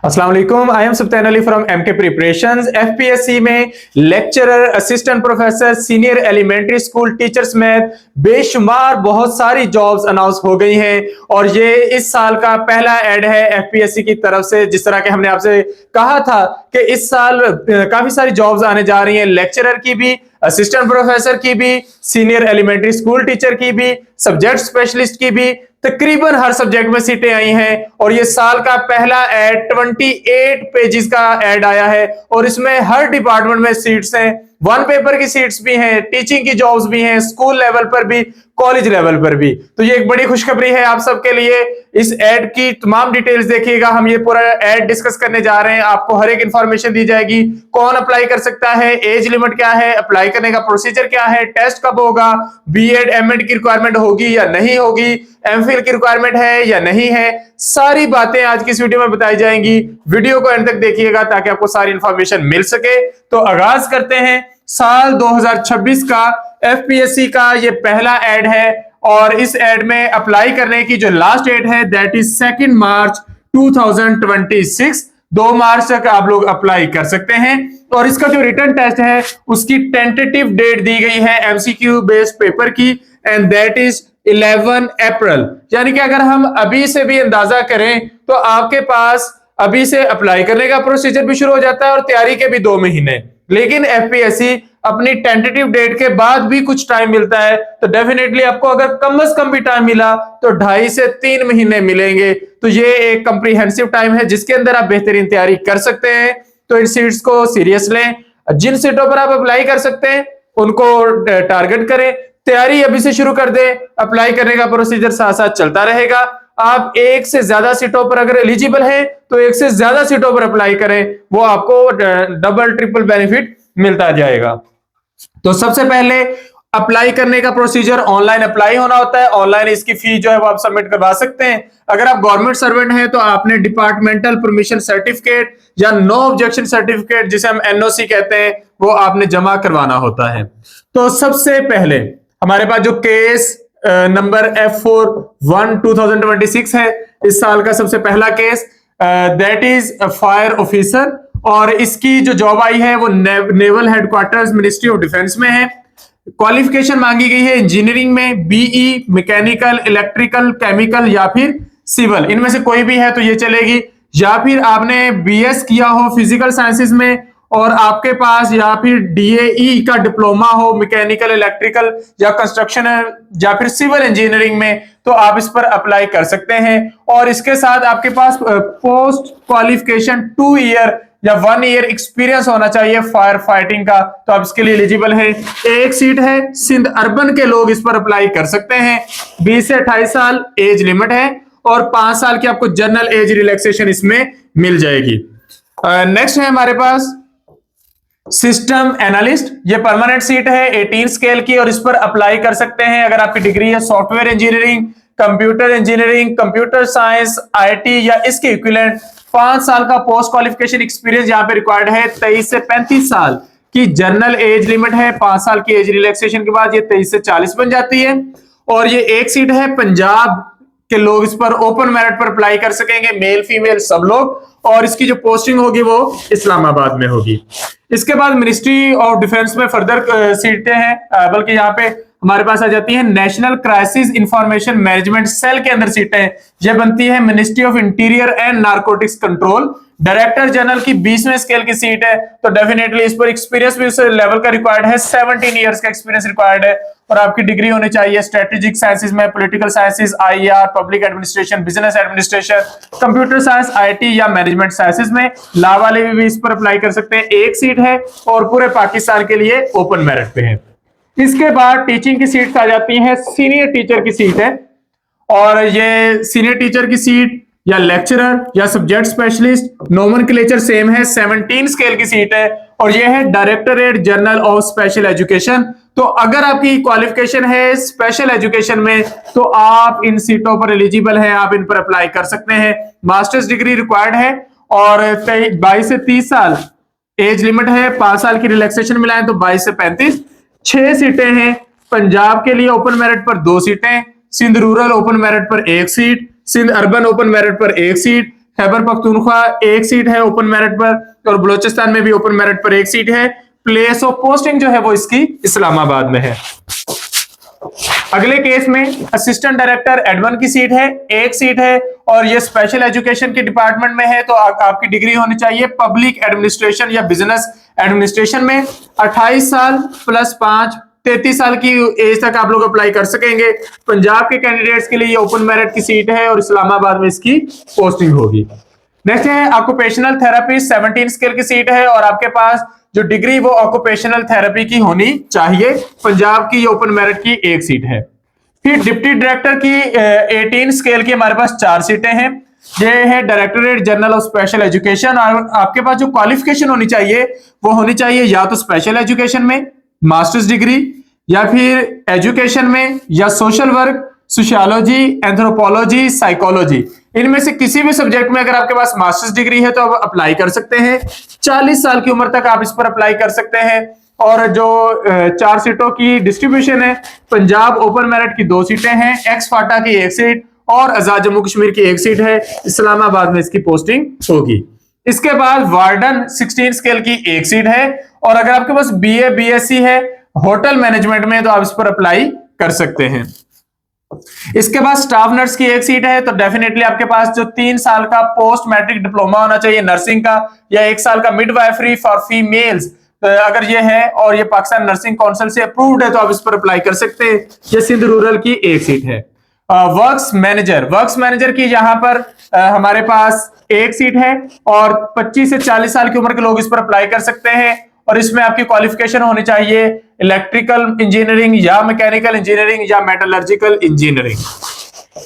अस्सलाम वालेकुम। I am Sultan Ali from MK preparations. FPSC में lecturer, assistant professor, senior elementary school teachers में बेशुमार बहुत सारी जॉब्स अनाउंस हो गई हैं और ये इस साल का पहला ऐड है एफपीएससी की तरफ से। जिस तरह के हमने आपसे कहा था कि इस साल काफी सारी जॉब्स आने जा रही हैं, लेक्चरर की भी, असिस्टेंट प्रोफेसर की भी, सीनियर एलिमेंट्री स्कूल टीचर की भी, सब्जेक्ट स्पेशलिस्ट की भी। तकरीबन हर सब्जेक्ट में सीटें आई हैं और ये साल का पहला ऐड 28 पेजेस का ऐड आया है और इसमें हर डिपार्टमेंट में सीट्स हैं। वन पेपर की सीट्स भी हैं, टीचिंग की जॉब्स भी हैं, स्कूल लेवल पर भी, कॉलेज लेवल पर भी। तो ये एक बड़ी खुशखबरी है आप सबके लिए। इस ऐड की तमाम डिटेल्स देखिएगा, हम ये पूरा ऐड डिस्कस करने जा रहे हैं। आपको हर एक इंफॉर्मेशन दी जाएगी, कौन अप्लाई कर सकता है, एज लिमिट क्या है, अप्लाई करने का प्रोसीजर क्या है, टेस्ट कब होगा, बीएड एमएड की रिक्वायरमेंट होगी या नहीं होगी, एमफिल की रिक्वायरमेंट है या नहीं है, सारी बातें आज की इस वीडियो में बताई जाएंगी। वीडियो को एंड तक देखिएगा ताकि आपको सारी इंफॉर्मेशन मिल सके। तो आगाज करते हैं। साल 2026 का एफपीएससी का ये पहला ऐड है और इस ऐड में अप्लाई करने की जो लास्ट डेट है दैट इज 2 मार्च 2026। 2 मार्च तक आप लोग अप्लाई कर सकते हैं और इसका जो रिटर्न टेस्ट है उसकी टेंटेटिव डेट दी गई है एमसीक्यू बेस्ड पेपर की, एंड दैट इज 11 अप्रैल। यानी कि अगर हम अभी से भी अंदाजा करें तो आपके पास अभी से अप्लाई करने का प्रोसीजर भी शुरू हो जाता है और तैयारी के भी 2 महीने। लेकिन एफपीएससी अपनी टेंटेटिव डेट के बाद भी कुछ टाइम मिलता है, तो डेफिनेटली आपको अगर कम से कम भी टाइम मिला तो 2.5 से 3 महीने मिलेंगे। तो ये एक कंप्रीहेंसिव टाइम है जिसके अंदर आप बेहतरीन तैयारी कर सकते हैं। तो इन सीट्स को सीरियस लें, जिन सीटों पर आप अप्लाई कर सकते हैं उनको टारगेट करें, तैयारी अभी से शुरू कर दें। अप्लाई करने का प्रोसीजर साथ साथ चलता रहेगा। आप एक से ज्यादा सीटों पर अगर एलिजिबल हैं तो एक से ज्यादा सीटों पर अप्लाई करें, वो आपको डबल ट्रिपल बेनिफिट मिलता जाएगा। तो सबसे पहले अप्लाई करने का प्रोसीजर ऑनलाइन अप्लाई होना होता है। ऑनलाइन इसकी फी जो है वो आप सबमिट करवा सकते हैं। अगर आप गवर्नमेंट सर्वेंट हैं तो आपने डिपार्टमेंटल परमिशन सर्टिफिकेट या नो ऑब्जेक्शन सर्टिफिकेट, जिसे हम एनओसी कहते हैं, वो आपने जमा करवाना होता है। तो सबसे पहले हमारे पास जो केस नंबर F41 2026 है, इस साल का सबसे पहला case, that is fire officer, और इसकी जो जॉब आई है वो naval headquarters ministry of defence में है। क्वालिफिकेशन मांगी गई है इंजीनियरिंग में, बीई, मैकेनिकल, इलेक्ट्रिकल, केमिकल या फिर सिविल, इनमें से कोई भी है तो ये चलेगी। या फिर आपने बीएस किया हो फिजिकल साइंसेज में और आपके पास या फिर डीएई का डिप्लोमा हो मैकेनिकल, इलेक्ट्रिकल या कंस्ट्रक्शन या फिर सिविल इंजीनियरिंग में, तो आप इस पर अप्लाई कर सकते हैं। और इसके साथ आपके पास पोस्ट क्वालिफिकेशन 2 ईयर या 1 ईयर एक्सपीरियंस होना चाहिए फायर फाइटिंग का, तो आप इसके लिए एलिजिबल है। एक सीट है सिंध अर्बन के लोग इस पर अप्लाई कर सकते हैं। 20 से 28 साल एज लिमिट है और 5 साल की आपको जनरल एज रिलैक्सेशन इसमें मिल जाएगी। नेक्स्ट है हमारे पास सिस्टम एनालिस्ट। ये परमानेंट सीट है 18 स्केल की और इस पर अप्लाई कर सकते हैं अगर आपकी डिग्री है software engineering, computer engineering, computer science, IT या इसके इक्विवेलेंट। 5 साल का पोस्ट क्वालिफिकेशन एक्सपीरियंस यहाँ पे रिक्वायर्ड है। 23 से 35 साल की जनरल एज लिमिट है। 5 साल की एज रिलैक्सेशन के बाद ये 23 से 40 बन जाती है। और ये एक सीट है पंजाब के लोग इस पर ओपन मेरिट पर अप्लाई कर सकेंगे, मेल फीमेल सब लोग, और इसकी जो पोस्टिंग होगी वो इस्लामाबाद में होगी। इसके बाद मिनिस्ट्री ऑफ डिफेंस में फर्दर सीटें हैं, बल्कि यहाँ पे हमारे पास आ जाती है national crisis information management cell के अंदर सीटें। यह बनती है ministry of interior and narcotics control. Director general की 20वें स्केल की सीट है, तो डेफिनेटली इस पर एक्सपीरियंस भी उस लेवल का रिक्वायर्ड है। 17 इयर्स का एक्सपीरियंस रिक्वायर्ड है और आपकी डिग्री होनी चाहिए स्ट्रेटेजिक साइंसेज में, political sciences, IR, public administration, business administration, computer science, IT या मैनेजमेंट साइंसेज में। ला वाले भी इस पर अप्लाई कर सकते हैं। एक सीट है और पूरे पाकिस्तान के लिए ओपन मेरिट पे है। इसके बाद टीचिंग की सीट्स आ जाती हैं। सीनियर टीचर की सीट है और ये सीनियर टीचर की सीट या लेक्चरर या सब्जेक्ट स्पेशलिस्ट, नोमेनक्लेचर सेम है। 17 स्केल की सीट है और ये है directorate general of special education. तो अगर आपकी क्वालिफिकेशन है स्पेशल एजुकेशन में तो आप इन सीटों पर एलिजिबल हैं, आप इन पर अप्लाई कर सकते हैं। मास्टर्स डिग्री रिक्वायर्ड है और 22 से 30 साल एज लिमिट है। 5 साल की रिलैक्सेशन मिलाएं तो 22 से 35। 6 सीटें हैं। पंजाब के लिए ओपन मेरिट पर 2 सीटें, सिंध रूरल ओपन मेरिट पर 1 seat, Sindh urban open merit पर 1 सीट, खैबर पख्तूनख्वा एक सीट है ओपन मेरिट पर और बलोचिस्तान में भी ओपन मेरिट पर एक सीट है। प्लेस ऑफ पोस्टिंग जो है वो इसकी इस्लामाबाद में है। अगले केस में असिस्टेंट डायरेक्टर एडवन की सीट है, एक सीट है और ये स्पेशल एजुकेशन के डिपार्टमेंट में है। तो आपकी डिग्री होनी चाहिए पब्लिक एडमिनिस्ट्रेशन या बिजनेस एडमिनिस्ट्रेशन में। 28 साल प्लस 5 33 साल की एज तक आप लोग अप्लाई कर सकेंगे। पंजाब के कैंडिडेट्स के लिए ये ओपन मेरिट की सीट है और इस्लामाबाद में इसकी पोस्टिंग होगी। नेक्स्ट है ऑक्यूपेशनल थेरेपिस्ट 17 स्केल की सीट है और आपके पास जो डिग्री वो ऑक्यूपेशनल थेरेपी की होनी चाहिए। पंजाब की ओपन मेरिट की एक सीट है। फिर डिप्टी डायरेक्टर की 18 स्केल की हमारे पास 4 सीटें हैं। ये है directorate general of special education और आपके पास जो क्वालिफिकेशन होनी चाहिए वो होनी चाहिए या तो स्पेशल एजुकेशन में मास्टर्स डिग्री या फिर एजुकेशन में या social work, sociology, anthropology, psychology, इनमें से किसी भी सब्जेक्ट में अगर आपके पास मास्टर्स डिग्री है तो आप अप्लाई कर सकते हैं। 40 साल की उम्र तक आप इस पर अप्लाई कर सकते हैं। और जो 4 सीटों की डिस्ट्रीब्यूशन है, पंजाब ओपन मेरिट की 2 सीटें हैं, एक्स फाटा की 1 सीट और आजाद जम्मू कश्मीर की 1 सीट है। इस्लामाबाद में इसकी पोस्टिंग होगी। इसके बाद वार्डन 16 स्केल की 1 सीट है और अगर आपके पास बीए बीएससी है होटल मैनेजमेंट में तो आप इस पर अप्लाई कर सकते हैं। इसके बाद स्टाफ नर्स की 1 सीट है तो डेफिनेटली आपके पास जो 3 साल का पोस्ट मैट्रिक डिप्लोमा होना चाहिए नर्सिंग का या 1 साल का मिडवाइफरी फॉर फीमेल्स अगर ये है और ये पाकिस्तान नर्सिंग काउंसिल से अप्रूव्ड है तो आप इस पर अप्लाई कर सकते हैं। ये सिंध रूरल की 1 सीट है। वर्क्स मैनेजर की यहाँ पर हमारे पास 1 सीट है और 25 से 40 साल की उम्र के लोग इस पर अप्लाई कर सकते हैं और इसमें आपकी क्वालिफिकेशन होनी चाहिए इलेक्ट्रिकल इंजीनियरिंग या मैकेनिकल इंजीनियरिंग या मेटलर्जिकल इंजीनियरिंग।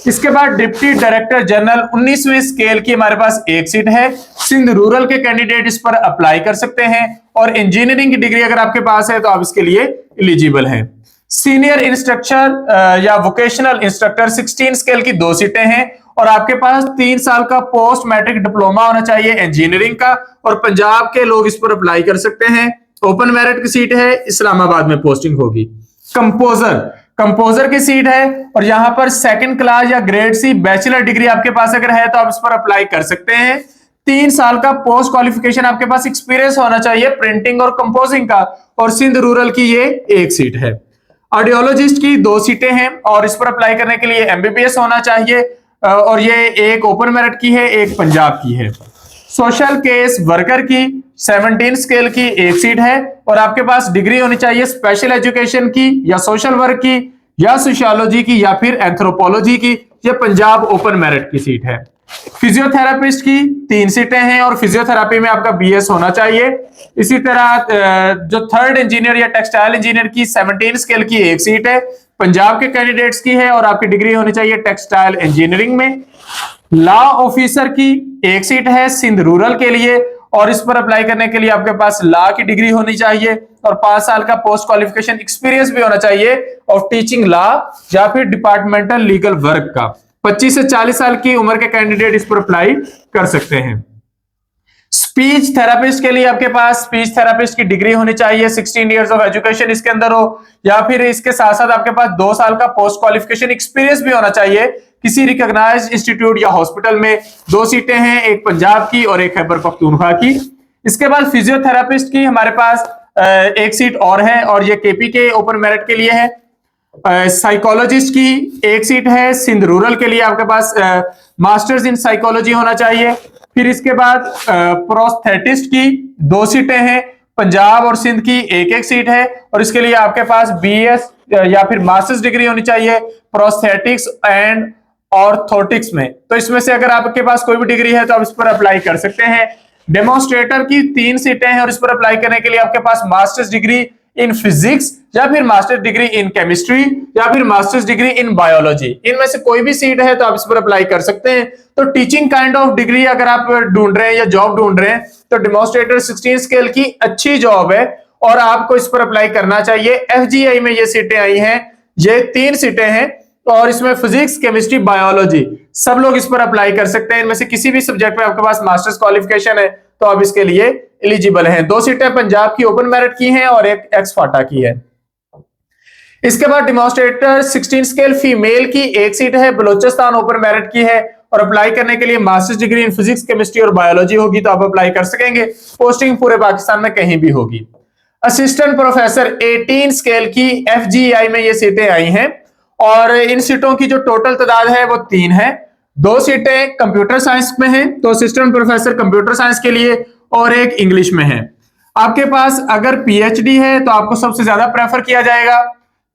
इसके बाद डिप्टी डायरेक्टर जनरल 19वीं स्केल की हमारे पास 1 सीट है। सिंध रूरल के कैंडिडेट इस पर अप्लाई कर सकते हैं और इंजीनियरिंग की डिग्री अगर आपके पास है तो आप इसके लिए एलिजिबल हैं। सीनियर इंस्ट्रक्टर या वोकेशनल इंस्ट्रक्टर 16 स्केल की 2 सीटें हैं और आपके पास 3 साल का पोस्ट मैट्रिक डिप्लोमा होना चाहिए इंजीनियरिंग का और पंजाब के लोग इस पर अप्लाई कर सकते हैं। ओपन मेरिट की सीट है, इस्लामाबाद में पोस्टिंग होगी। कंपोजर की सीट है और यहां पर 2nd क्लास या ग्रेड सी बैचलर डिग्री आपके पास अगर है तो आप इस पर अप्लाई कर सकते हैं। 3 साल का पोस्ट क्वालिफिकेशन आपके पास एक्सपीरियंस होना चाहिए प्रिंटिंग और कंपोजिंग का और सिंध रूरल की ये 1 सीट है। ऑडियोलॉजिस्ट की 2 सीटें हैं और इस पर अप्लाई करने के लिए एमबीबीएस होना चाहिए और ये एक ओपन मेरिट की है, एक पंजाब की है। सोशल केस वर्कर की 17 स्केल की 1 सीट है और आपके पास डिग्री होनी चाहिए स्पेशल एजुकेशन की या सोशल वर्क की या सोशियोलॉजी की या फिर एंथ्रोपोलॉजी की। ये पंजाब ओपन मेरिट की सीट है। फिजियोथेरापिस्ट की 3 सीटें हैं और फिजियोथेरापी में आपका बीएस होना चाहिए। इसी तरह जो 3rd इंजीनियर या टेक्सटाइल इंजीनियर की 17 स्केल की 1 सीट है, पंजाब के कैंडिडेट्स की है और आपकी डिग्री होनी चाहिए टेक्सटाइल इंजीनियरिंग में। लॉ ऑफिसर की 1 सीट है सिंध रूरल के लिए और इस पर अप्लाई करने के लिए आपके पास लॉ की डिग्री होनी चाहिए और 5 साल का पोस्ट क्वालिफिकेशन एक्सपीरियंस भी होना चाहिए और टीचिंग लॉ या फिर डिपार्टमेंटल लीगल वर्क का। 25 से 40 साल की उम्र के कैंडिडेट इस पर अप्लाई कर सकते हैं। स्पीच थेरापिस्ट के लिए आपके पास स्पीच थेरापिस्ट की डिग्री होनी चाहिए, 16 इयर्स ऑफ एजुकेशन इसके अंदर हो या फिर इसके साथ साथ आपके पास 2 साल का पोस्ट क्वालिफिकेशन एक्सपीरियंस भी होना चाहिए किसी रिकॉग्नाइज्ड इंस्टीट्यूट या हॉस्पिटल में। 2 सीटें हैं, एक पंजाब की और एक खैबर पख्तूनख्वा की। इसके बाद फिजियोथेरापिस्ट की हमारे पास 1 सीट और है और ये केपी के ओपन मेरिट के लिए है। साइकोलॉजिस्ट की 1 सीट है, सिंध रूरल के लिए आपके पास मास्टर्स इन साइकोलॉजी होना चाहिए। फिर इसके बाद प्रोस्थेटिस्ट की 2 सीटें हैं, पंजाब और सिंध की 1-1 सीट है और इसके लिए आपके पास बीएस या फिर मास्टर्स डिग्री होनी चाहिए प्रोस्थेटिक्स एंड ऑर्थोटिक्स में। तो इसमें से अगर आपके पास कोई भी डिग्री है तो आप इस पर अप्लाई कर सकते हैं। डेमोन्स्ट्रेटर की 3 सीटें हैं और इस पर अप्लाई करने के लिए आपके पास मास्टर्स डिग्री इन फिजिक्स या फिर मास्टर्स डिग्री इन केमिस्ट्री या फिर मास्टर्स डिग्री इन बायोलॉजी, इनमें से कोई भी सीट है तो आप इस पर अप्लाई कर सकते हैं। तो टीचिंग काइंड ऑफ डिग्री अगर आप ढूंढ रहे हैं या जॉब ढूंढ रहे हैं तो डेमोन्स्ट्रेटर 16 स्केल की अच्छी जॉब है और आपको इस पर अप्लाई करना चाहिए। एफजीआई में ये सीटें आई हैं, ये 3 सीटें हैं और इसमें फिजिक्स, केमिस्ट्री, बायोलॉजी सब लोग इस पर अप्लाई कर सकते हैं। इनमें से किसी भी सब्जेक्ट में आपके पास मास्टर्स क्वालिफिकेशन है तो आप इसके लिए एलिजिबल हैं। 2 सीटें पंजाब की ओपन मेरिट की हैं और एक एक्स फाटा की है। इसके बाद डेमोन्स्ट्रेटर 16 स्केल फीमेल की 1 सीट है, बलोचिस्तान ओपन मेरिट की है और अप्लाई करने के लिए masters degree in physics, chemistry और बायोलॉजी होगी तो आप अप्लाई कर सकेंगे। पोस्टिंग पूरे पाकिस्तान में कहीं भी होगी। असिस्टेंट प्रोफेसर 18 स्केल की FGEI में ये सीटें आई हैं और इन सीटों की जो टोटल तादाद है वो 3 है। 2 सीटें कंप्यूटर साइंस में हैं, तो असिस्टेंट प्रोफेसर कंप्यूटर साइंस के लिए, और एक इंग्लिश में है। आपके पास अगर PhD है तो आपको सबसे ज्यादा प्रेफर किया जाएगा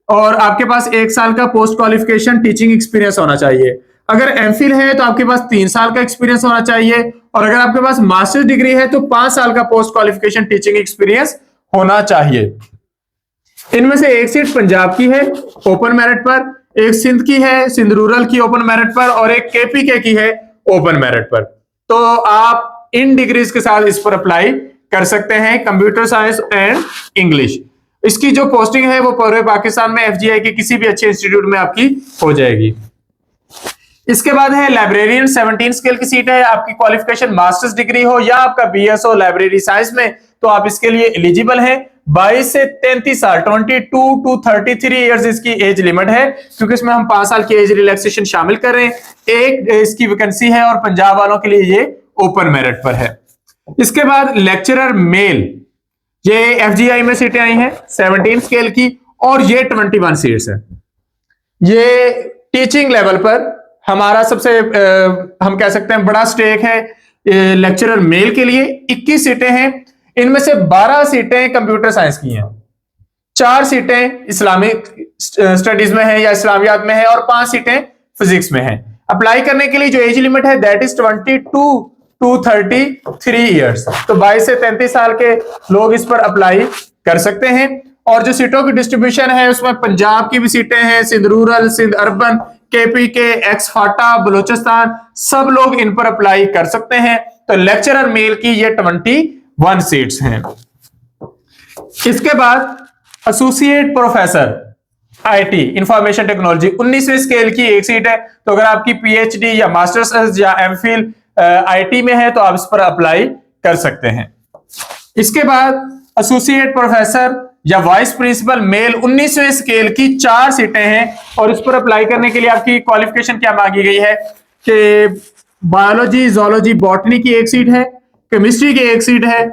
और आपके पास 1 साल का पोस्ट क्वालिफिकेशन टीचिंग एक्सपीरियंस होना चाहिए। अगर MPhil है तो आपके पास 3 साल का एक्सपीरियंस होना चाहिए और अगर आपके पास मास्टर्स डिग्री है तो 5 साल का पोस्ट क्वालिफिकेशन टीचिंग एक्सपीरियंस होना चाहिए। इनमें से एक सीट पंजाब की है ओपन मेरिट पर, एक सिंध की है, सिंध रूरल की ओपन मेरिट पर, और एक KPK की है ओपन मेरिट पर। तो आप इन डिग्रीज के साथ इस पर अप्लाई कर सकते हैं, कंप्यूटर साइंस एंड इंग्लिश। इसकी जो पोस्टिंग है वो पूरे पाकिस्तान में FGI के किसी भी अच्छे इंस्टीट्यूट में आपकी हो जाएगी। इसके बाद है लाइब्रेरियन 17 स्केल की सीट है। आपकी क्वालिफिकेशन मास्टर्स डिग्री हो या आपका BS हो लाइब्रेरी साइंस में तो आप इसके लिए एलिजिबल हैं। 22 से 33 साल 22 टू 33 इयर्स इसकी एज लिमिट है, क्योंकि इसमें हम 5 साल की एज रिलैक्सेशन शामिल कर रहे हैं। एक इसकी वैकेंसी है और पंजाब वालों के लिए ये ओपन मेरिट पर है। इसके बाद लेक्चरर मेल, ये FGI में सीटें आई हैं 17 स्केल की और ये 21 सीट्स है। ये टीचिंग लेवल पर हमारा सबसे हम कह सकते हैं बड़ा स्टेक है लेक्चरर मेल के लिए। 21 सीटें हैं, इनमें से 12 सीटें कंप्यूटर साइंस की हैं, 4 सीटें इस्लामिक स्टडीज में है या इस्लामियात में है और 5 सीटें फिजिक्स में है। अप्लाई करने के लिए जो एज लिमिट है दैट इज 22 टू 33 इयर्स। तो 22 से 33 साल के लोग इस पर अप्लाई कर सकते हैं। और जो सीटों की डिस्ट्रीब्यूशन है उसमें पंजाब की भी सीटें हैं, Sindh rural, Sindh urban, KPK, ex FATA, Balochistan, सब लोग इन पर अप्लाई कर सकते हैं। तो लेक्चरर मेल की ये 21 सीट्स हैं। इसके बाद associate professor IT information technology 19वें स्केल की एक सीट है। तो अगर आपकी PhD या मास्टर्स या MPhil IT में है तो आप इस पर अप्लाई कर सकते हैं। इसके बाद एसोसिएट प्रोफेसर या वाइस प्रिंसिपल मेल 19वें स्केल की 4 सीटें हैं और इस पर अप्लाई करने के लिए आपकी क्वालिफिकेशन क्या मांगी गई है कि बायोलॉजी, जोलॉजी, बॉटनी की एक सीट है, केमिस्ट्री की एक सीट है,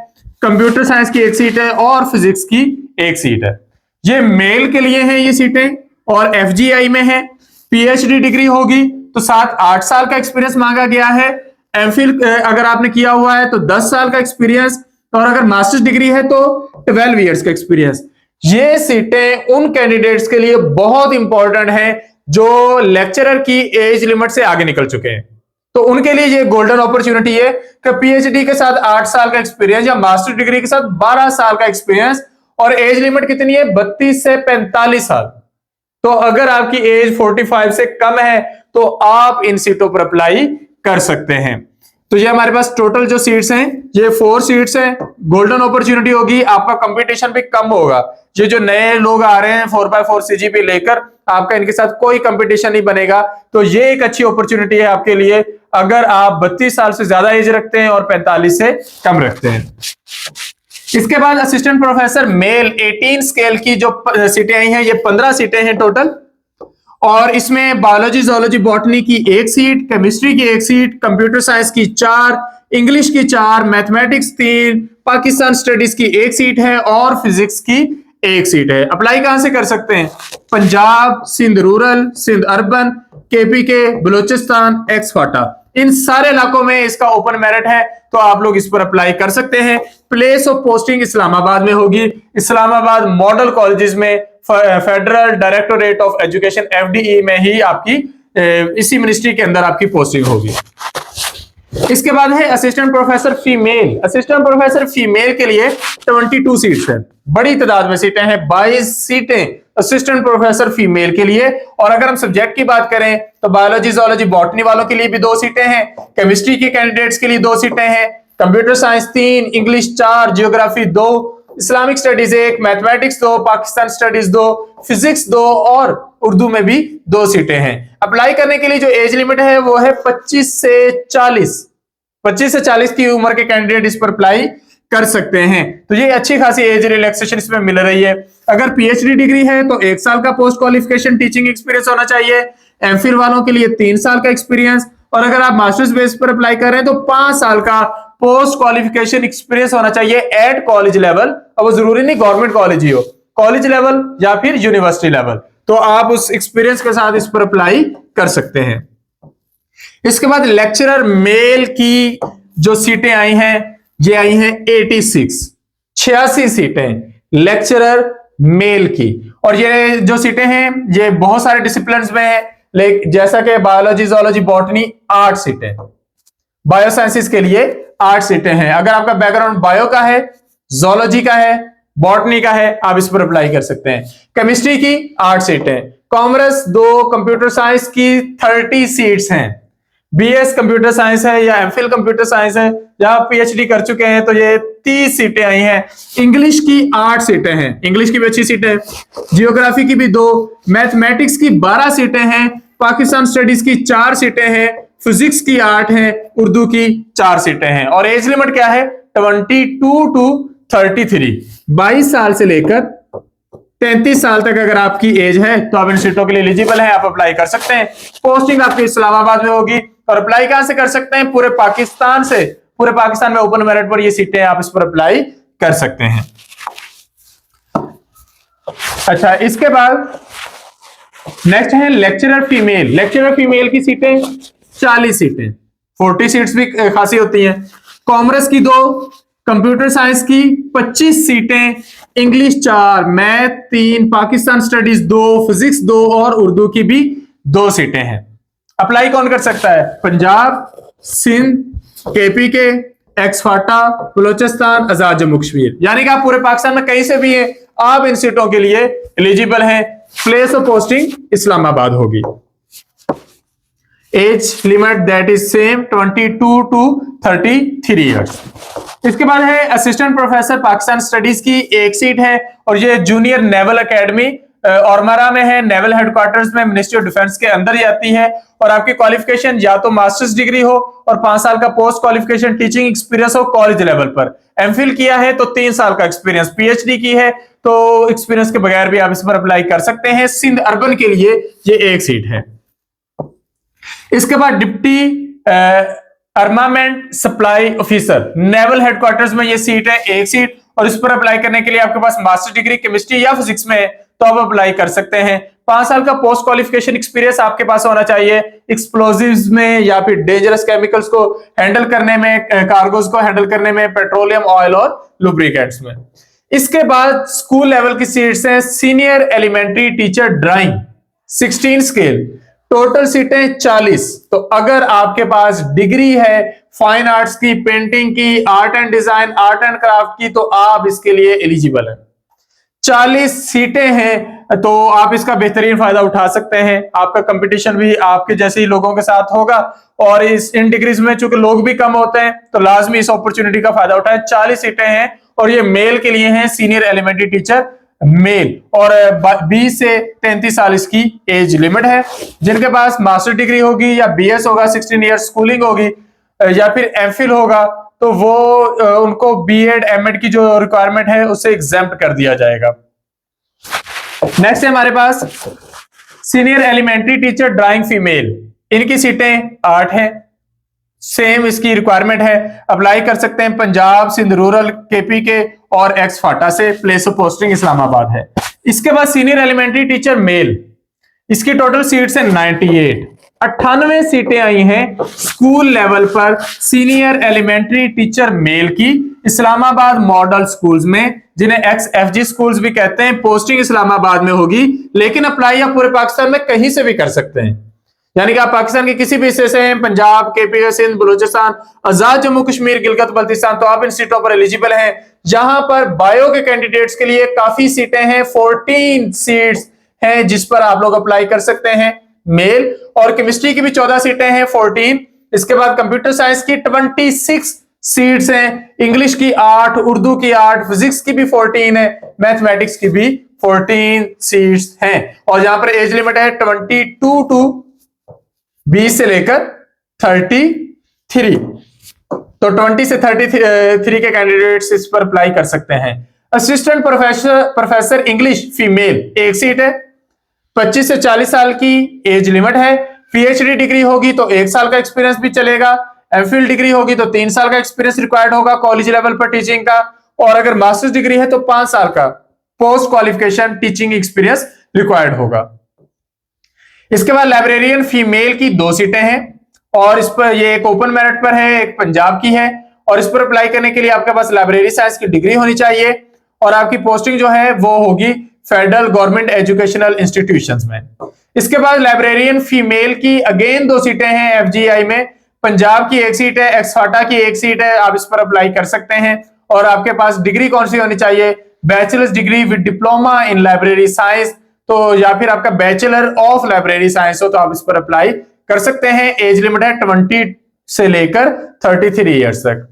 कंप्यूटर साइंस की एक सीट है और फिजिक्स की एक सीट है। ये मेल के लिए हैं ये सीटें और FGI में है। PhD डिग्री होगी तो 7-8 साल का एक्सपीरियंस मांगा गया है। MPhil अगर आपने किया हुआ है तो 10 साल का एक्सपीरियंस और अगर मास्टर्स डिग्री है तो 12 इयर्स का एक्सपीरियंस। ये सीटें उन कैंडिडेट्स के लिए बहुत इंपॉर्टेंट हैं जो लेक्चरर की एज लिमिट से आगे निकल चुके हैं। तो उनके लिए ये गोल्डन अपॉर्चुनिटी है कि PhD के साथ 8 साल का एक्सपीरियंस या मास्टर डिग्री के साथ 12 साल का एक्सपीरियंस और एज लिमिट कितनी है 32 से 45 साल। तो अगर आपकी एज 45 से कम है तो आप इन सीटों पर अप्लाई कर सकते हैं। तो ये हमारे पास टोटल जो सीट्स हैं ये 4 सीट्स हैं। गोल्डन अपॉर्चुनिटी होगी, आपका कंपटीशन भी कम होगा। ये जो नए लोग आ रहे हैं 4x4 CGP लेकर, आपका इनके साथ कोई कंपटीशन नहीं बनेगा। तो ये एक अच्छी अपॉर्चुनिटी है आपके लिए अगर आप 32 साल से ज्यादा एज रखते हैं और 45 से कम रखते हैं। इसके बाद असिस्टेंट प्रोफेसर मेल 18 स्केल की जो सीटें आई हैं ये 15 सीटें हैं टोटल और इसमें बायोलॉजी, जोलॉजी, बॉटनी की एक सीट, केमिस्ट्री की एक सीट, कंप्यूटर साइंस की 4, इंग्लिश की 4, मैथमेटिक्स 3, पाकिस्तान स्टडीज की एक सीट है और फिजिक्स की एक सीट है। अप्लाई कहां से कर सकते हैं? Punjab, Sindh rural, Sindh urban, KPK, Balochistan, ex FATA, इन सारे इलाकों में इसका ओपन मेरिट है तो आप लोग इस पर अप्लाई कर सकते हैं। प्लेस ऑफ पोस्टिंग इस्लामाबाद में होगी। इस्लामाबाद मॉडल कॉलेजेस में federal directorate of education FDE में ही आपकी इसी मिनिस्ट्री के अंदर आपकी पोस्टिंग होगी। इसके बाद है assistant professor female. Assistant professor female के लिए 22 सीट्स हैं, बड़ी तादाद में सीटें हैं, 22 सीटें असिस्टेंट प्रोफेसर फीमेल के लिए। और अगर हम सब्जेक्ट की बात करें तो बायोलॉजी, जोलॉजी, बॉटनी वालों के लिए भी 2 सीटें हैं, केमिस्ट्री के कैंडिडेट्स के लिए 2 सीटें हैं, computer science 3, English 4, geography 2, Islamic studies 1, mathematics 2, Pakistan studies 2, physics 2 और उर्दू में भी 2 सीटें हैं। अप्लाई करने के लिए जो एज लिमिट है वो है 25 से 40 की उम्र के कैंडिडेट इस पर अप्लाई कर सकते हैं। तो ये अच्छी खासी एज रिलैक्सेशन इसमें मिल रही है। अगर PhD डिग्री है तो 1 साल का पोस्ट क्वालिफिकेशन टीचिंग एक्सपीरियंस होना चाहिए। MPhil वालों के लिए 3 साल का एक्सपीरियंस और अगर आप मास्टर्स बेस पर अप्लाई कर रहे हैं तो 5 साल का पोस्ट क्वालिफिकेशन एक्सपीरियंस होना चाहिए एट कॉलेज लेवल। अब वो जरूरी नहीं गवर्नमेंट कॉलेज ही हो, कॉलेज लेवल या फिर यूनिवर्सिटी लेवल, तो आप उस एक्सपीरियंस के साथ इस पर अप्लाई कर सकते हैं। इसके बाद लेक्चरर मेल की जो सीटें आई हैं, ये आई हैं 86 सीटें लेक्चरर मेल की। और ये जो सीटें हैं ये बहुत सारे डिसिप्लिन्स में है, जैसा कि बायोलॉजी, जोलॉजी, बॉटनी 8 सीटें, बायो साइंसेस के लिए 8 सीटें हैं। अगर आपका बैकग्राउंड बायो का है, जोलॉजी का है, बॉटनी का है, आप इस पर अप्लाई कर सकते हैं। केमिस्ट्री की 8 सीटें, कॉमर्स 2, कंप्यूटर साइंस की 30 सीट्स हैं। बीएस कंप्यूटर साइंस है या एमफिल कंप्यूटर साइंस है या पीएचडी कर चुके हैं तो ये 30 सीटें आई हैं। इंग्लिश की 8 सीटें हैं, इंग्लिश की भी अच्छी सीटें हैं। जियोग्राफी की भी 2, मैथमेटिक्स की 12 सीटें हैं, पाकिस्तान स्टडीज की 4 सीटें हैं, फिजिक्स की 8 हैं, उर्दू की 4 सीटें हैं। और एज लिमिट क्या है? 22 टू 33, 22 साल से लेकर 33 साल तक अगर आपकी एज है तो आप इन सीटों के लिए एलिजिबल हैं, आप अप्लाई कर सकते हैं। पोस्टिंग आपकी इस्लामाबाद में होगी। और अप्लाई कहां से कर सकते हैं? पूरे पाकिस्तान से, पूरे पाकिस्तान में ओपन मेरिट पर ये सीटें आप इस पर अप्लाई कर सकते हैं। अच्छा, इसके बाद नेक्स्ट है लेक्चरर फीमेल। लेक्चरर फीमेल की सीटें 40 सीटें, 40 सीट्स भी खासी होती हैं। कॉमर्स की 2, कंप्यूटर साइंस की 25 सीटें, English 4, math 3, Pakistan studies 2, physics 2 और उर्दू की भी 2 सीटें हैं। अप्लाई कौन कर सकता है? पंजाब, सिंध, केपी के, एक्सफाटा, बलोचिस्तान, आजाद जम्मू कश्मीर, यानी कि आप पूरे पाकिस्तान में कहीं से भी हैं, आप इन सीटों के लिए एलिजिबल हैं। प्लेस ऑफ पोस्टिंग इस्लामाबाद होगी। Age limit that is same 22 to 33 years. इसके बाद है असिस्टेंट प्रोफेसर पाकिस्तान स्टडीज की 1 सीट है और ये जूनियर नेवल एकेडमी औरमारा में है, नेवल हेडक्वार्टर्स में, मिनिस्ट्री ऑफ डिफेंस के अंदर ही आती है। और आपकी क्वालिफिकेशन या तो मास्टर्स डिग्री हो और 5 साल का पोस्ट क्वालिफिकेशन टीचिंग एक्सपीरियंस हो कॉलेज लेवल पर। एमफिल किया है तो 3 साल का एक्सपीरियंस, पीएचडी की है तो एक्सपीरियंस के बगैर भी आप इस पर अप्लाई कर सकते हैं। सिंध अर्बन के लिए ये 1 सीट है। इसके बाद deputy armament supply officer naval headquarters में ये सीट है, 1 सीट। और इस पर अप्लाई करने के लिए आपके पास मास्टर डिग्री केमिस्ट्री या फिजिक्स में है तो आप अप्लाई कर सकते हैं। 5 साल का पोस्ट क्वालिफिकेशन एक्सपीरियंस आपके पास होना चाहिए एक्सप्लोजिव्स में या फिर डेंजरस केमिकल्स को हैंडल करने में, कार्गोज को हैंडल करने में, पेट्रोलियम ऑयल और लुब्रिकेंट्स में। इसके बाद स्कूल लेवल की सीट्स हैं। Senior elementary teacher drawing 16 scale, total सीटें 40। तो अगर आपके पास डिग्री है फाइन आर्ट्स की, पेंटिंग की, art and design, art and craft की, तो आप इसके लिए एलिजिबल हैं। 40 सीटें हैं तो आप इसका बेहतरीन फायदा उठा सकते हैं। आपका कंपटीशन भी आपके जैसे ही लोगों के साथ होगा और इन डिग्रीज में चूंकि लोग भी कम होते हैं तो लाजमी इस अपॉर्चुनिटी का फायदा उठाएं। 40 सीटें हैं और ये मेल के लिए हैं, सीनियर एलिमेंट्री टीचर मेल, और 20 से 33 साल इसकी एज लिमिट है। जिनके पास मास्टर डिग्री होगी या बीएस होगा, 16 ईयर स्कूलिंग होगी या फिर एमफिल होगा तो वो उनको बीएड एमएड की जो रिक्वायरमेंट है उससे एग्जेम्प्ट कर दिया जाएगा। नेक्स्ट है हमारे पास senior elementary teacher drawing female, इनकी सीटें 8 हैं, सेम इसकी रिक्वायरमेंट है। अप्लाई कर सकते हैं पंजाब, सिंध रूरल, केपी के और एक्स फाटा से। प्लेस ऑफ पोस्टिंग इस्लामाबाद है। इसके बाद सीनियर एलिमेंट्री टीचर मेल, इसकी टोटल सीट्स है 98, 98 सीटें आई हैं स्कूल लेवल पर सीनियर एलिमेंट्री टीचर मेल की इस्लामाबाद मॉडल स्कूल्स में, जिन्हें XFG स्कूल्स भी कहते हैं। पोस्टिंग इस्लामाबाद में होगी लेकिन अप्लाई आप पूरे पाकिस्तान में कहीं से भी कर सकते हैं, यानी कि आप पाकिस्तान के किसी भी हिस्से से हैं, पंजाब, केपी, सिंध, बलूचिस्तान, आजाद जम्मू कश्मीर, गिलगित बल्तिस्तान, तो आप इन सीटों पर एलिजिबल हैं। जहां पर बायो के कैंडिडेट्स के लिए काफी सीटें हैं, 14 सीट्स हैं जिस पर आप लोग अप्लाई कर सकते हैं मेल, और केमिस्ट्री की भी 14 सीटें हैं 14। इसके बाद कंप्यूटर साइंस की 26 सीट्स हैं, इंग्लिश की 8, उर्दू की 8, फिजिक्स की भी 14 है, मैथमेटिक्स की भी 14 सीट्स हैं। और यहां पर एज लिमिट है 22 टू 20 से लेकर 33, तो 20 से 33 के कैंडिडेट्स इस पर अप्लाई कर सकते हैं। Assistant professor English female 1 seat है, 25 से 40 साल की एज लिमिट है, पीएचडी डिग्री होगी तो 1 साल का एक्सपीरियंस भी चलेगा, एमफिल डिग्री होगी तो 3 साल का एक्सपीरियंस रिक्वायर्ड होगा कॉलेज लेवल पर टीचिंग का, और अगर मास्टर्स डिग्री है तो 5 साल का post qualification teaching experience required होगा। इसके बाद लाइब्रेरियन फीमेल की 2 सीटें हैं और इस पर ये एक ओपन मेरिट पर है, एक पंजाब की है, और इस पर अप्लाई करने के लिए आपके पास लाइब्रेरी साइंस की डिग्री होनी चाहिए और आपकी पोस्टिंग जो है वो होगी फेडरल गवर्नमेंट एजुकेशनल इंस्टीट्यूशंस में। इसके बाद लाइब्रेरियन फीमेल की अगेन 2 सीटें हैं एफजीआई में, पंजाब की 1 सीट है, एक्सफाटा की 1 सीट है, आप इस पर अप्लाई कर सकते हैं। और आपके पास डिग्री कौन सी होनी चाहिए, bachelors degree with diploma in library science, तो या फिर आपका बैचलर ऑफ लाइब्रेरी साइंस हो तो आप इस पर अप्लाई कर सकते हैं। एज लिमिट है 20 से लेकर 33 ईयर्स तक।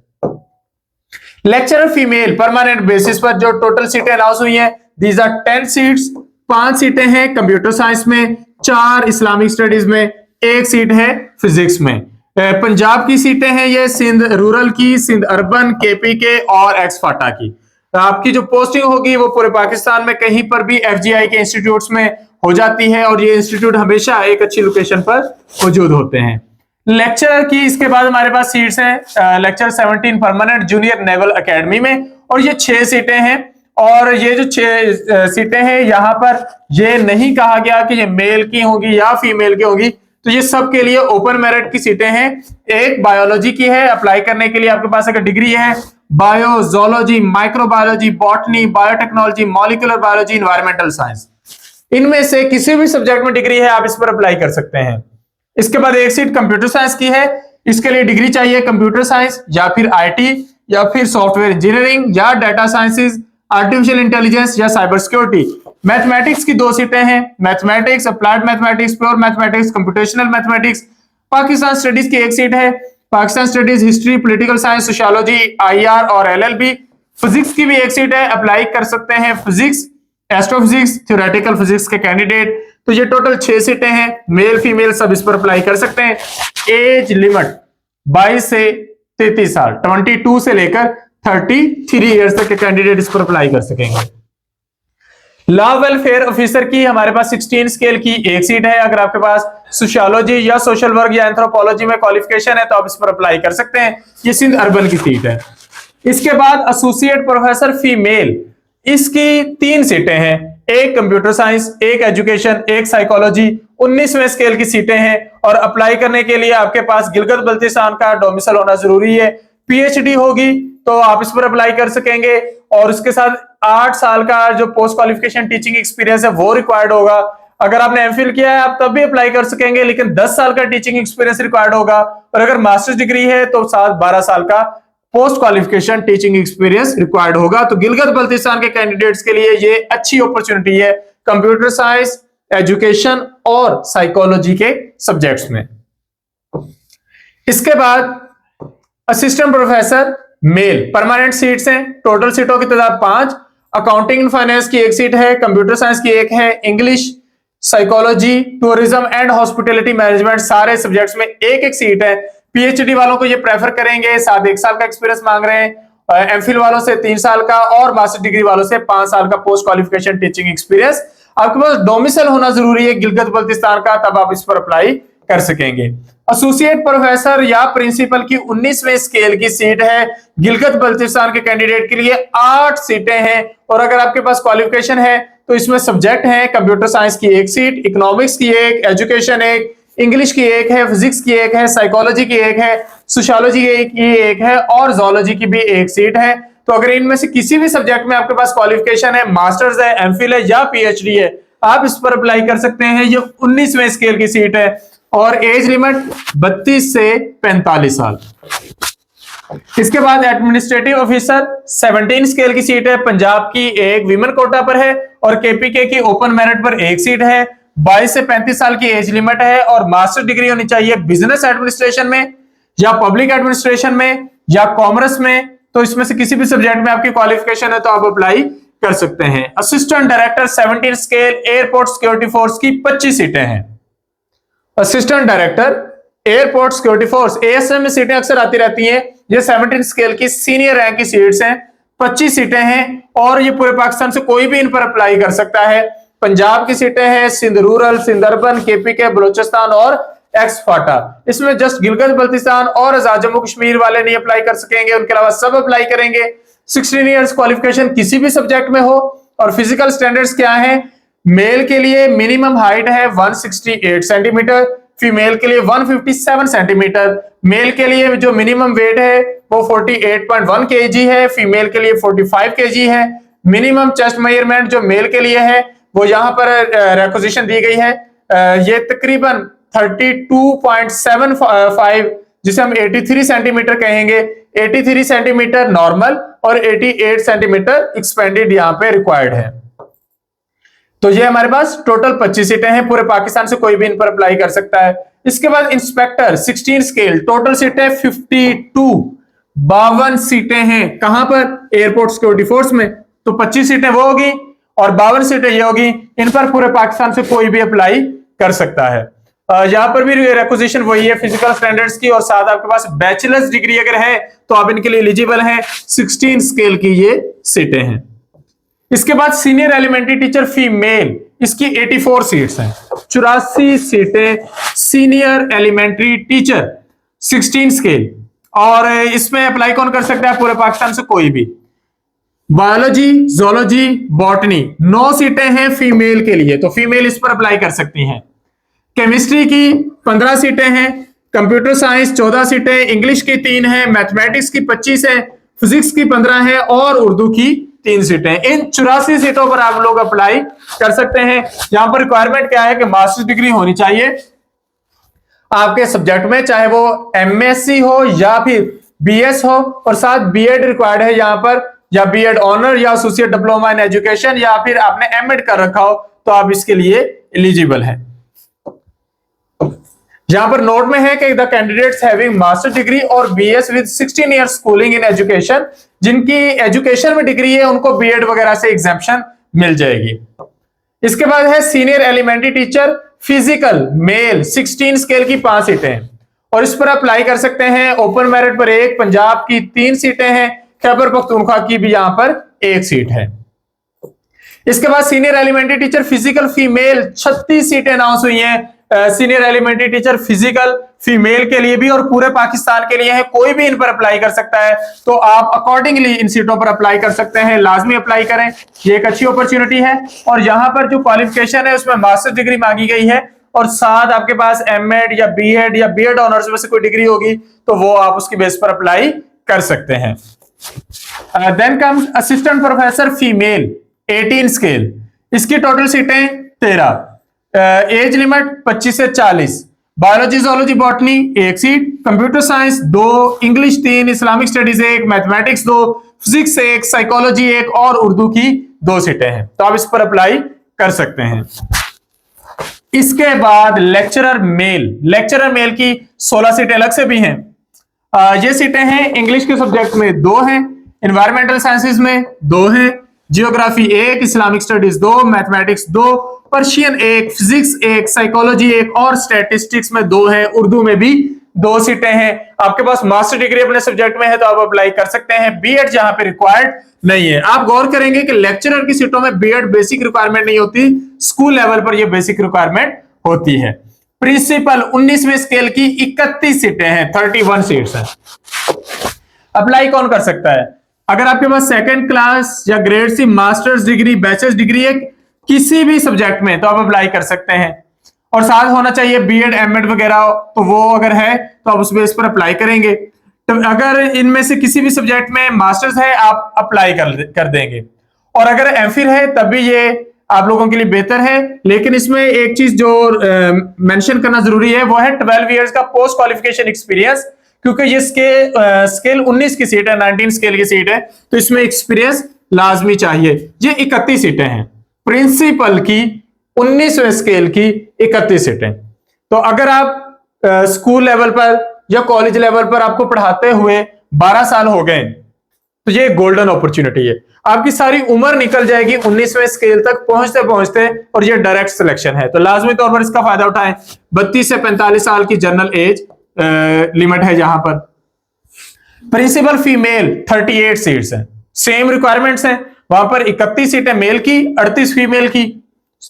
लेक्चरर फीमेल परमानेंट बेसिस पर जो टोटल सीटें अनाउंस हुई हैं, दीज आर 10 सीट्स। 5 सीटें हैं कंप्यूटर साइंस में, 4 इस्लामिक स्टडीज में, 1 सीट है फिजिक्स में। पंजाब की सीटें हैं ये सिंध रूरल की, सिंध अर्बन, केपीके और एक्सफाटा की। आपकी जो पोस्टिंग होगी वो पूरे पाकिस्तान में कहीं पर भी एफजीआई के इंस्टीट्यूट्स में हो जाती है और ये इंस्टीट्यूट हमेशा एक अच्छी लोकेशन पर मौजूद होते हैं। लेक्चरर की इसके बाद हमारे पास सीट्स हैं lecture 17 permanent junior naval academy में, और ये 6 सीटें हैं। और ये जो 6 सीटें हैं यहाँ पर ये नहीं कहा गया कि ये मेल की होगी या फीमेल की होगी, तो ये सब के लिए ओपन मेरिट की सीटें हैं। एक बायोलॉजी की है, अप्लाई करने के लिए आपके पास अगर डिग्री है bio, zoology, microbiology, botany, biotechnology, molecular biology, environmental science, इनमें से किसी भी सब्जेक्ट में डिग्री है आप इस पर अप्लाई कर सकते हैं। इसके बाद 1 सीट कंप्यूटर साइंस की है, इसके लिए डिग्री चाहिए कंप्यूटर साइंस या फिर आईटी या फिर सॉफ्टवेयर इंजीनियरिंग या डाटा साइंसेज, आर्टिफिशियल इंटेलिजेंस या साइबर सिक्योरिटी। मैथमेटिक्स की 2 सीटें हैं, mathematics, applied mathematics, pure mathematics, computational mathematics. Pakistan studies की 1 सीट है, Pakistan studies, history, political science, sociology, IR और एलएलबी। फिजिक्स की भी 1 सीट है, अप्लाई कर सकते हैं फिजिक्स, एस्ट्रोफिजिक्स, थ्योरेटिकल फिजिक्स के कैंडिडेट। तो ये टोटल 6 सीटें हैं, मेल फीमेल सब इस पर अप्लाई कर सकते हैं। एज लिमिट 22 से 33 साल, 22 से लेकर 33 ईयर्स तक के कैंडिडेट इस पर अप्लाई कर सकेंगे। लॉ वेलफेयर ऑफिसर की हमारे पास 16 स्केल की 1 सीट है। अगर आपके पास सोशियोलॉजी या सोशल वर्क या एंथ्रोपोलॉजी में क्वालिफिकेशन है तो आप इस पर अप्लाई कर सकते हैं। ये सिंध अर्बन की सीट है। इसके बाद एसोसिएट प्रोफेसर फीमेल, इसकी 3 सीटें हैं, एक कंप्यूटर साइंस, एक एजुकेशन, एक साइकोलॉजी। 19वें स्केल की सीटें हैं और अप्लाई करने के लिए आपके पास गिलगित बल्तिस्तान का डोमिसाइल होना जरूरी है। पीएचडी होगी तो आप इस पर अप्लाई कर सकेंगे और उसके साथ 8 साल का जो पोस्ट क्वालिफिकेशन टीचिंग एक्सपीरियंस है वो रिक्वायर्ड होगा। अगर आपने एमफिल किया है आप तब भी अप्लाई कर सकेंगे, लेकिन 10 साल का टीचिंग एक्सपीरियंस रिक्वायर्ड होगा। और अगर मास्टर्स डिग्री है तो 12 साल का post qualification teaching experience required होगा। तो गिलगित बल्तिस्तान के कैंडिडेट्स के लिए ये अच्छी अपॉर्चुनिटी है कंप्यूटर साइंस, एजुकेशन और साइकोलॉजी के सब्जेक्ट्स में। इसके बाद assistant professor male permanent seats हैं, टोटल सीटों की तादाद 5। अकाउंटिंग एंड फाइनेंस की 1 सीट है, कंप्यूटर साइंस की 1 है, English, psychology, tourism and hospitality management सारे सब्जेक्ट्स में 1-1 सीट है। पीएचडी वालों को ये प्रेफर करेंगे, साथ 1 साल का एक्सपीरियंस मांग रहे हैं, एमफिल वालों से 3 साल का और मास्टर डिग्री वालों से 5 साल का पोस्ट क्वालिफिकेशन टीचिंग एक्सपीरियंस। आपके पास डोमिसाइल होना जरूरी है गिलगित बल्तिस्तान का, तब आप इस पर अप्लाई कर सकेंगे। एसोसिएट प्रोफेसर या प्रिंसिपल की 19वें स्केल की सीट है, गिलगित बल्तिस्तान के कैंडिडेट के लिए 8 सीटें हैं। और अगर आपके पास क्वालिफिकेशन है तो इसमें सब्जेक्ट हैं, कंप्यूटर साइंस की 1 सीट, इकोनॉमिक्स की 1, एजुकेशन 1, इंग्लिश की 1 है, फिजिक्स की 1 है, साइकोलॉजी की 1 है, सोशियोलॉजी की 1 है और जोलॉजी की भी 1 सीट है। तो अगर इनमें से किसी भी सब्जेक्ट में आपके पास क्वालिफिकेशन है, मास्टर्स है, एमफिल है या पीएचडी है, आप इस पर अप्लाई कर सकते हैं। ये 19वें स्केल की सीट है और एज लिमिट 32 से 45 साल। इसके बाद एडमिनिस्ट्रेटिव ऑफिसर 17 स्केल की सीट है, पंजाब की 1 विमेन कोटा पर है और केपीके की ओपन मेरिट पर 1 सीट है। 22 से 35 साल की एज लिमिट है और मास्टर डिग्री होनी चाहिए बिजनेस एडमिनिस्ट्रेशन में या पब्लिक एडमिनिस्ट्रेशन में या कॉमर्स में। तो इसमें से किसी भी सब्जेक्ट में आपकी क्वालिफिकेशन है तो आप अप्लाई कर सकते हैं। Assistant director 17 scale airport security force की 25 सीटें हैं। Assistant director airport security force ASM में सीटें अक्सर आती रहती हैं। ये 17 स्केल की सीनियर रैंक की सीट्स हैं, 25 सीटें हैं और ये पूरे पाकिस्तान से कोई भी इन पर अप्लाई कर सकता है। पंजाब की सीटें हैं, Sindh rural, Sindh urban, KPK, Balochistan और एक्स फाटा। इसमें जस्ट गिलगित बल्तिस्तान और आजाद जम्मू कश्मीर वाले नहीं अप्लाई कर सकेंगे, उनके अलावा सब अप्लाई करेंगे। 16 इयर्स क्वालिफिकेशन किसी भी सब्जेक्ट में हो। और फिजिकल स्टैंडर्ड्स क्या है? मेल के लिए मिनिमम हाइट है 168 सेंटीमीटर, फीमेल के लिए 157 सेंटीमीटर। मेल के लिए जो मिनिमम वेट है वो 48.1 kg है, फीमेल के लिए 45 kg है। मिनिमम चेस्ट मेजरमेंट जो मेल के लिए है वो यहाँ पर रिक्विजिशन दी गई है, ये तकरीबन 32.75, जिसे हम 83 सेंटीमीटर कहेंगे। 83 सेंटीमीटर नॉर्मल और 88 सेंटीमीटर एक्सपेंडेड यहाँ पे रिक्वायर्ड है। तो ये हमारे पास टोटल 25 सीटें हैं, पूरे पाकिस्तान से कोई भी इन पर अप्लाई कर सकता है। इसके बाद इंस्पेक्टर 16 स्केल, टोटल सीटें 52 सीटें हैं। कहां पर? एयरपोर्ट सिक्योरिटी फोर्स में। तो 25 सीटें वो होगी और 52 सीटें ये होगी। इन पर पूरे पाकिस्तान से कोई भी अप्लाई कर सकता है। यहां पर भी रिक्विजिशन वही है फिजिकल स्टैंडर्ड्स की, और साथ आपके पास बैचलर्स डिग्री अगर है तो आप इनके लिए एलिजिबल हैं। 16 स्केल की ये सीटें हैं। इसके बाद सीनियर एलिमेंट्री टीचर फीमेल, इसकी 84 सीट्स हैं, 84 सीटें सीनियर एलिमेंट्री टीचर 16 स्केल। और इसमें अप्लाई कौन कर सकता है? पूरे पाकिस्तान से कोई भी। बायोलॉजी, जोलॉजी, बॉटनी 9 सीटें हैं फीमेल के लिए, तो फीमेल इस पर अप्लाई कर सकती हैं। केमिस्ट्री की 15 सीटें हैं, कंप्यूटर साइंस 14 सीटें, इंग्लिश की 3 हैं, मैथमेटिक्स की 25 है, फिजिक्स की 15 है और उर्दू की 3 सीटें। इन 84 सीटों पर आप लोग अप्लाई कर सकते हैं। यहां पर रिक्वायरमेंट क्या है कि मास्टर्स डिग्री होनी चाहिए आपके सब्जेक्ट में, चाहे वो एमएससी हो या फिर बीएस हो, और साथ बीएड रिक्वायर्ड है यहां पर, या बीएड ऑनर या एसोसिएट डिप्लोमा इन एजुकेशन, या फिर आपने एमएड कर रखा हो तो आप इसके लिए एलिजिबल हैं। यहां पर नोट में है कि the candidates having master degree और BS with 16 years schooling in education, जिनकी एजुकेशन में डिग्री है उनको बीएड वगैरह से एग्जेम्पशन मिल जाएगी। इसके बाद है senior elementary teacher physical male 16 scale की 5 सीटें हैं, और इस पर अप्लाई कर सकते हैं। ओपन मेरिट पर 1, पंजाब की 3 सीटें हैं, खैबर पख्तूनख्वा की भी यहां पर 1 सीट है। इसके बाद senior elementary teacher physical female 36 सीटें अनाउंस हुई हैं। Senior elementary teacher physical female के लिए भी और पूरे पाकिस्तान के लिए है, कोई भी इन पर अप्लाई कर सकता है। तो आप अकॉर्डिंगली इन सीटों पर अप्लाई कर सकते हैं, लाजमी अप्लाई करें, ये एक अच्छी अपॉर्चुनिटी है। और यहां पर जो क्वालिफिकेशन है उसमें मास्टर डिग्री मांगी गई है, और साथ आपके पास एमएड या बीएड ऑनर्स में से कोई डिग्री होगी तो वो आप उसकी बेस पर अप्लाई कर सकते हैं। Then comes assistant professor female 18 scale, इसकी टोटल सीटें 13, एज लिमिट 25 से 40, बायोलॉजी, जोलॉजी, बॉटनी 1 सीट, computer science 2, English 3, Islamic studies 1, mathematics 2, physics 1, psychology 1 और उर्दू की 2 सीटें हैं। तो आप इस पर अप्लाई कर सकते हैं। इसके बाद लेक्चरर मेल की 16 सीटें अलग से भी हैं। ये सीटें हैं इंग्लिश के सब्जेक्ट में 2 हैं, एनवायरमेंटल साइंसेज में 2 हैं, geography 1, Islamic studies 2, mathematics 2, Persian 1, physics 1, psychology 1 और स्टैटिस्टिक्स में 2 है, उर्दू में भी 2 सीटें हैं। आपके पास मास्टर डिग्री अपने सब्जेक्ट में है तो आप अप्लाई कर सकते हैं। बीएड जहां पे रिक्वायर्ड नहीं है। आप गौर करेंगे कि लेक्चरर की सीटों में बीएड बेसिक रिक्वायरमेंट नहीं होती, स्कूल लेवल पर यह बेसिक रिक्वायरमेंट होती है। प्रिंसिपल 19वें स्केल की 31 सीटें हैं, 31 सीट्स हैं। अप्लाई कौन कर सकता है? अगर आपके पास सेकंड क्लास या grade C masters degree, bachelors degree है किसी भी सब्जेक्ट में तो आप अप्लाई कर सकते हैं, और साथ होना चाहिए बीएड एमएड वगैरह, तो वो अगर है तो आप उस बेस पर अप्लाई करेंगे। तो अगर इनमें से किसी भी सब्जेक्ट में मास्टर्स है आप अप्लाई कर देंगे, और अगर एमफिल है तब भी ये आप लोगों के लिए बेहतर है। लेकिन इसमें एक चीज जो मेंशन करना जरूरी है वो है 12 इयर्स का पोस्ट क्वालिफिकेशन एक्सपीरियंस, क्योंकि ये स्केल 19 की सीट है, 19 स्केल की सीट है, तो इसमें एक्सपीरियंस लाजमी चाहिए। ये 31 सीटें हैं, प्रिंसिपल की 19वें स्केल की 31 सीटें। तो अगर आप स्कूल लेवल पर या कॉलेज लेवल पर आपको पढ़ाते हुए 12 साल हो गए तो ये गोल्डन अपॉर्चुनिटी है, आपकी सारी उम्र निकल जाएगी 19वें स्केल तक पहुंचते पहुंचते, और ये डायरेक्ट सिलेक्शन है, तो लाजमी तौर पर इसका फायदा उठाएं। 32 से 45 साल की जनरल एज लिमिट है यहां पर। प्रिंसिपल फीमेल 38 सीट्स हैं, सेम रिक्वायरमेंट्स हैं, वहां पर 31 सीटें मेल की, 38 फीमेल की।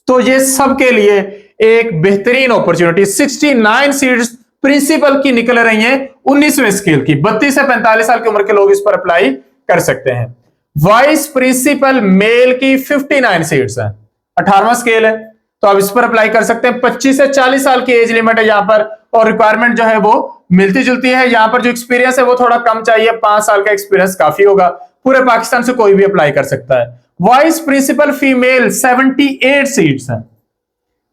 तो ये सबके लिए एक बेहतरीन अपॉर्चुनिटी 69 सीट्स प्रिंसिपल की निकल रही हैं 19वें स्केल की। 32 से 45 साल की उम्र के लोग इस पर अप्लाई कर सकते हैं। वाइस प्रिंसिपल मेल की 59 सीट्स है, 18वां स्केल है, तो आप इस पर अप्लाई कर सकते हैं। 25 से 40 साल की एज लिमिट है यहां पर, और रिक्वायरमेंट जो है वो मिलती जुलती है। यहां पर जो एक्सपीरियंस है वो थोड़ा कम चाहिए, 5 साल का एक्सपीरियंस काफी होगा। पूरे पाकिस्तान से कोई भी अप्लाई कर सकता है। वाइस प्रिंसिपल फीमेल 78 सीट्स हैं,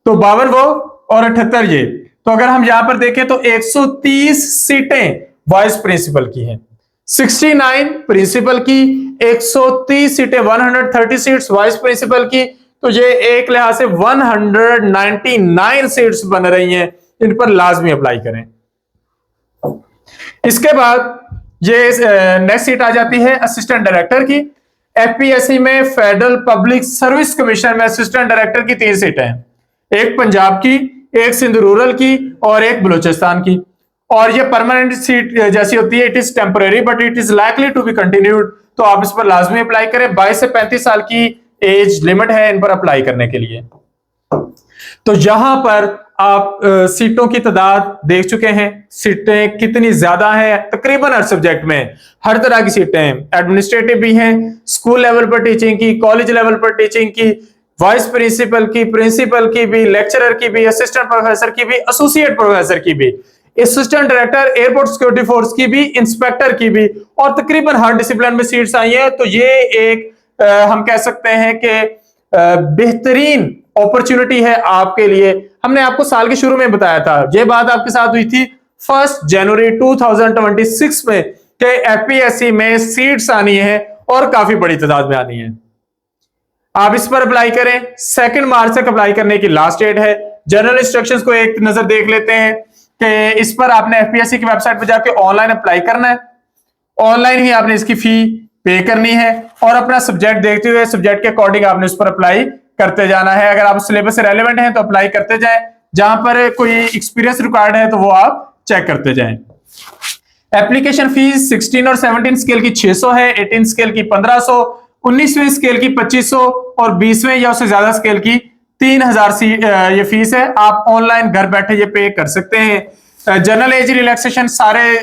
तो 52 वो और 78 ये। तो अगर हम यहां पर देखें तो 130 सीटें वाइस प्रिंसिपल की हैं, 69 प्रिंसिपल की, 130 सीटें, 130 सीट्स वाइस प्रिंसिपल की। तो ये एक लिहाज से 199 सीट्स बन रही हैं, इन पर लाजमी अप्लाई करें। इसके बाद ये नेक्स्ट सीट आ जाती है असिस्टेंट डायरेक्टर की। एफपीएससी में फेडरल पब्लिक सर्विस कमीशन में असिस्टेंट डायरेक्टर की 3 सीटें हैं, एक पंजाब की, एक सिंध रूरल की और एक बलूचिस्तान की। और ये परमानेंट सीट जैसी होती है, it is temporary but it is likely to be continued. तो आप इस पर लाजमी अप्लाई करें। 22 से 35 साल की एज लिमिट है इन पर अप्लाई करने के लिए। तो यहां पर आप सीटों की तादाद देख चुके हैं, सीटें कितनी ज्यादा हैं, तकरीबन हर सब्जेक्ट में हर तरह की सीटें हैं। एडमिनिस्ट्रेटिव भी हैं, स्कूल लेवल पर टीचिंग की, कॉलेज लेवल पर टीचिंग की, वाइस प्रिंसिपल की, प्रिंसिपल की भी, लेक्चरर की भी, असिस्टेंट प्रोफेसर की भी, एसोसिएट प्रोफेसर की भी, assistant director airport security force की भी, इंस्पेक्टर की भी, और तकरीबन हर डिसिप्लिन में सीट्स आई हैं। तो ये एक हम कह सकते हैं कि बेहतरीन अपॉर्चुनिटी है आपके लिए। हमने आपको साल के शुरू में बताया था, यह बात आपके साथ हुई थी 1 जनवरी 2026 में कि एफपीएससी में सीट्स आनी है और काफी बड़ी तादाद में आनी है। आप इस पर अप्लाई करें। 2 मार्च तक अप्लाई करने की लास्ट डेट है। जनरल इंस्ट्रक्शंस को एक नजर देख लेते हैं कि इस पर आपने एफपीएससी की वेबसाइट पर जाके ऑनलाइन अप्लाई करना है। ऑनलाइन ही आपने इसकी फी पे करनी है और अपना सब्जेक्ट देखते हुए सब्जेक्ट के अकॉर्डिंग आपने उस पर अप्लाई करते जाना है। अगर आप सिलेबस से रेलेवेंट हैं तो अप्लाई करते जाएं, जहां पर कोई एक्सपीरियंस रिक्वायर्ड है तो वो आप चेक करते जाएं। एप्लीकेशन फीस 16 और 17 स्केल की 600 है, 18 स्केल की 1500, 19वें स्केल की 2500 और 20वें या उससे ज्यादा स्केल की 3000 ये फीस है। आप ऑनलाइन घर बैठे ये पे कर सकते हैं। जनरल एज रिलैक्सेशन सारे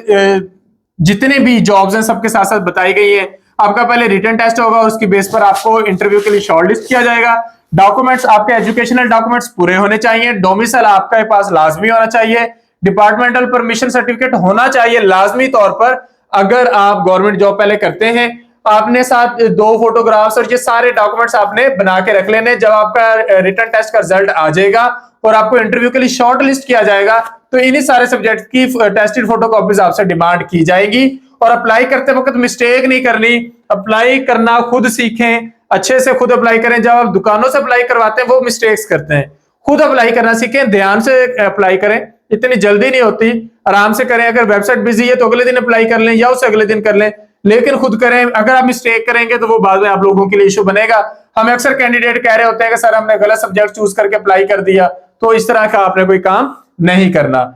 जितने भी जॉब्स हैं सबके साथ साथ बताई गई है। आपका पहले रिटन टेस्ट होगा और उसकी बेस पर आपको इंटरव्यू के लिए शॉर्टलिस्ट किया जाएगा। डॉक्यूमेंट्स, आपके एजुकेशनल डॉक्यूमेंट्स पूरे होने चाहिए। डोमिसाइल आपके पास लाजमी होना चाहिए। डिपार्टमेंटल परमिशन सर्टिफिकेट होना चाहिए लाजमी तौर पर। अगर आप गवर्नमेंट जॉब पहले करते हैं, आपने साथ 2 फोटोग्राफ्स और ये सारे डॉक्यूमेंट्स आपने बना के रख लेने। जब आपका रिटन टेस्ट का रिजल्ट आ जाएगा और आपको इंटरव्यू के लिए शॉर्ट लिस्ट किया जाएगा तो इन्हीं सारे सब्जेक्ट की टेस्टेड फोटोकॉपीज आपसे डिमांड की जाएगी। और अप्लाई करते वक्त मिस्टेक नहीं करनी, अप्लाई करना खुद सीखें, अच्छे से खुद अप्लाई करें। जब आप दुकानों से अप्लाई करवाते हैं वो मिस्टेक्स करते हैं, खुद अप्लाई करना सीखें, ध्यान से अप्लाई करें, इतनी जल्दी नहीं होती, आराम से करें। अगर वेबसाइट बिजी है तो अगले दिन अप्लाई कर लें या उससे अगले दिन कर लें, लेकिन खुद करें। अगर आप मिस्टेक करेंगे तो वो बाद में आप लोगों के लिए इशू बनेगा। हमें अक्सर कैंडिडेट कह रहे होते हैं कि सर हमने गलत सब्जेक्ट चूज करके अप्लाई कर दिया, तो इस तरह का आपने कोई काम नहीं करना।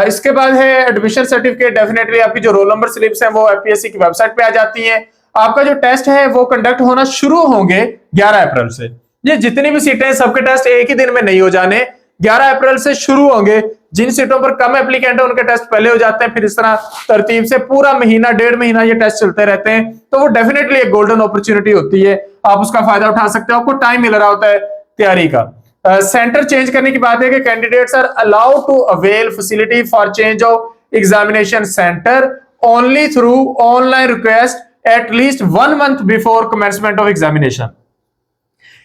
इसके बाद है एडमिशन सर्टिफिकेट। डेफिनेटली आपकी जो रोल नंबर स्लिप्स हैं वो एफपीएससी की वेबसाइट पे आ जाती हैं। आपका जो टेस्ट है वो कंडक्ट होना शुरू होंगे 11 अप्रैल से। ये जितनी भी सीटें हैं सबके टेस्ट एक ही दिन में नहीं हो जाने, 11 अप्रैल से शुरू होंगे। जिन सीटों पर कम एप्लीकेंट है उनके टेस्ट पहले हो जाते हैं, फिर इस तरह तरतीब से पूरा महीना 1.5 महीना ये टेस्ट चलते रहते हैं। तो वो डेफिनेटली एक गोल्डन अपॉर्चुनिटी होती है, आप उसका फायदा उठा सकते हो। आपको टाइम मिल रहा होता है तैयारी का। सेंटर चेंज करने की बात है कि candidates are allowed to avail facility for change of examination centre only through online request at least 1 month before commencement of examination.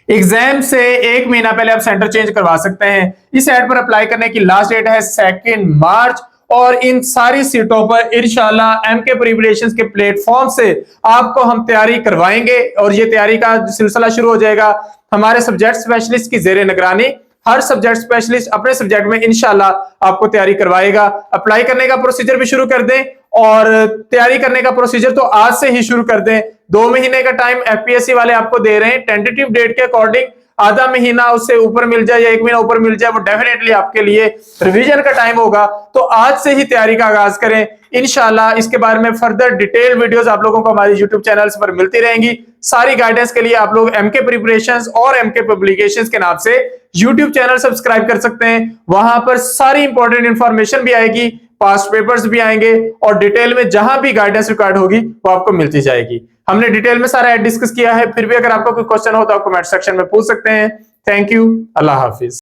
Exam से 1 महीना पहले आप सेंटर चेंज करवा सकते हैं। इस एड पर अप्लाई करने की लास्ट डेट है 2 मार्च और इन सारी सीटों पर इंशाल्लाह एमके प्रिपरेशंस के प्लेटफॉर्म से आपको हम तैयारी करवाएंगे और ये तैयारी का सिलसिला शुरू हो जाएगा हमारे सब्जेक्ट स्पेशलिस्ट की जेर निगरानी। हर सब्जेक्ट स्पेशलिस्ट अपने सब्जेक्ट में इंशाल्लाह आपको तैयारी करवाएगा। अप्लाई करने का प्रोसीजर भी शुरू कर दें और तैयारी करने का प्रोसीजर तो आज से ही शुरू कर दें। 2 महीने का टाइम एफपीएससी वाले आपको दे रहे हैं। टेंटेटिव डेट के अकॉर्डिंग आधा महीना उससे ऊपर मिल जाए या 1 महीना ऊपर मिल जाए, वो डेफिनेटली आपके लिए रिवीजन का टाइम होगा। तो आज से ही तैयारी का आगाज करें। इंशाल्लाह इसके बारे में फर्दर डिटेल वीडियोस आप लोगों को हमारे YouTube चैनल्स पर मिलती रहेंगी। सारी गाइडेंस के लिए आप लोग एमके प्रिपरेशंस और एमके पब्लिकेशंस के नाम से YouTube चैनल सब्सक्राइब कर सकते हैं। वहां पर सारी इंपॉर्टेंट इंफॉर्मेशन भी आएगी, पास्ट पेपर्स भी आएंगे और डिटेल में जहां भी गाइडेंस रिक्वायर्ड होगी वो आपको मिलती जाएगी। हमने डिटेल में सारा डिस्कस किया है, फिर भी अगर आपका कोई क्वेश्चन हो तो आप कमेंट सेक्शन में पूछ सकते हैं। Thank you, Allah Hafiz.